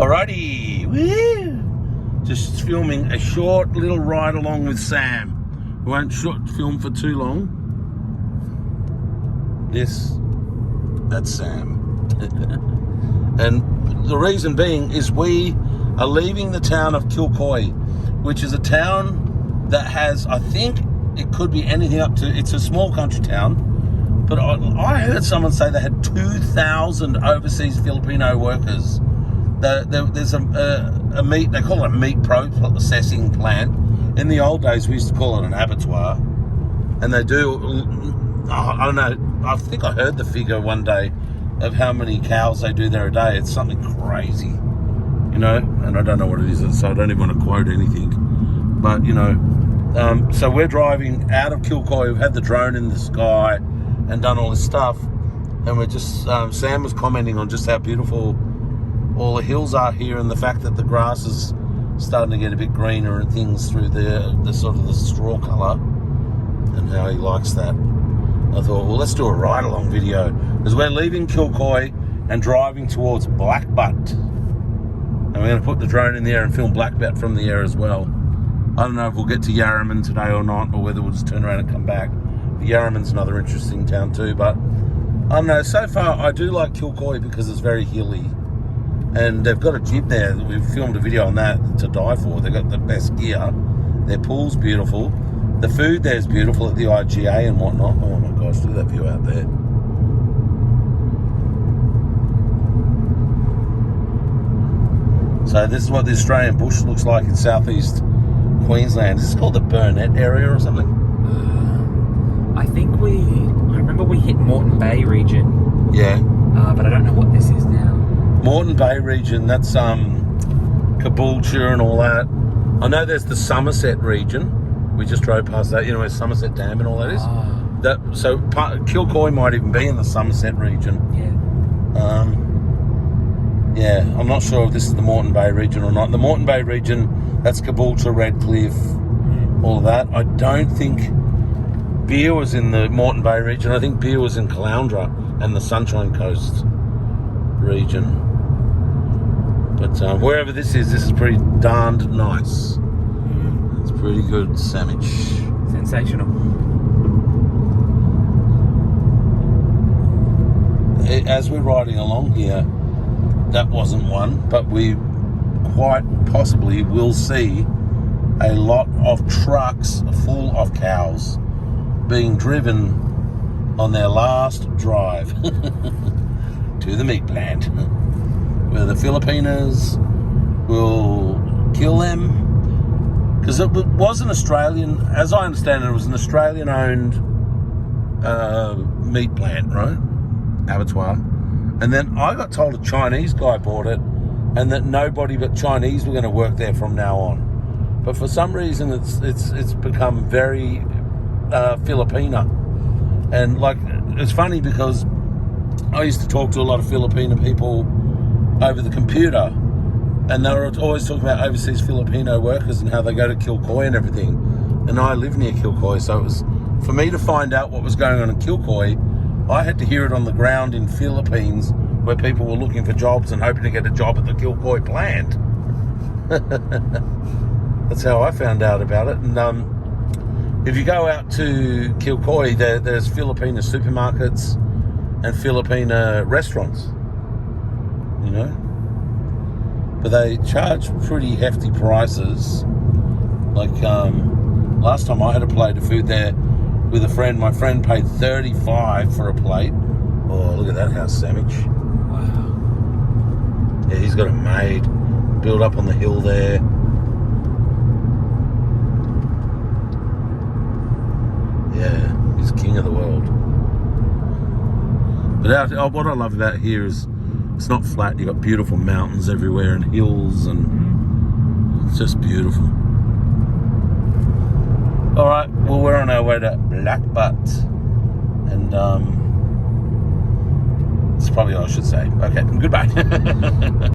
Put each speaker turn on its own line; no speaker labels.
Alrighty, woo! Just filming a short little ride along with Sam. We won't film for too long. That's Sam. And the reason being is we are leaving the town of Kilcoy, which is a town that has, I think it could be anything up to, it's a small country town, but I heard someone say they had 2,000 overseas Filipino workers. There's a meat, they call it a meat processing plant. In the old days, we used to call it an abattoir. And they do, I don't know, I think I heard the figure one day of how many cows they do there a day. It's something crazy, you know, and I don't know what it is, so I don't even want to quote anything. But, you know, so we're driving out of Kilcoy. We've had the drone in the sky and done all this stuff. And we're just, Sam was commenting on just how beautiful all the hills are here, and the fact that the grass is starting to get a bit greener and things through the sort of the straw colour, and how he likes that. I thought, well, let's do a ride-along video, because we're leaving Kilcoy and driving towards Blackbutt. And we're going to put the drone in the air and film Blackbutt from the air as well. I don't know if we'll get to Yarraman today or not, or whether we'll just turn around and come back. Yarraman's another interesting town too, but I don't know. So far, I do like Kilcoy because it's very hilly. And they've got a gym there. We've filmed a video on that to die for. They've got the best gear. Their pool's beautiful. The food there's beautiful at the IGA and whatnot. Oh my gosh, look at that view out there. So this is what the Australian bush looks like in southeast Queensland. Is this called the Burnett area or something?
I remember we hit Moreton Bay region.
Yeah.
But I don't know what this is now.
Moreton Bay region, that's Caboolture and all that. I know there's the Somerset region. We just drove past that, you know, where Somerset Dam and all that is. So Kilcoy might even be in the Somerset region. Yeah. I'm not sure if this is the Moreton Bay region or not. The Moreton Bay region, that's Caboolture, Redcliffe, all of that. I don't think Beer was in the Moreton Bay region. I think Beer was in Caloundra and the Sunshine Coast region. But wherever this is pretty darned nice. It's pretty good sandwich.
Sensational.
As we're riding along here, that wasn't one, but we quite possibly will see a lot of trucks full of cows being driven on their last drive to the meat plant, where the Filipinos will kill them. Because it was an Australian, as I understand it, it was an Australian-owned meat plant, right? Abattoir. And then I got told a Chinese guy bought it, and that nobody but Chinese were going to work there from now on. But for some reason, it's become very Filipino. And like, it's funny because I used to talk to a lot of Filipino people over the computer, and they were always talking about overseas Filipino workers and how they go to Kilcoy and everything. And I live near Kilcoy, so it was, for me to find out what was going on in Kilcoy, I had to hear it on the ground in Philippines, where people were looking for jobs and hoping to get a job at the Kilcoy plant. That's how I found out about it. And if you go out to Kilcoy, there's Filipino supermarkets and Filipino restaurants, you know, but they charge pretty hefty prices. Like last time I had a plate of food there with a friend, my friend paid $35 for a plate. Oh, look at that house sandwich.
Wow.
Yeah, he's got it made, built up on the hill there. Yeah, he's king of the world. But what I love about here is it's not flat. You've got beautiful mountains everywhere and hills, and it's just beautiful. All right, well, we're on our way to Blackbutt, and that's probably all I should say. Okay, goodbye.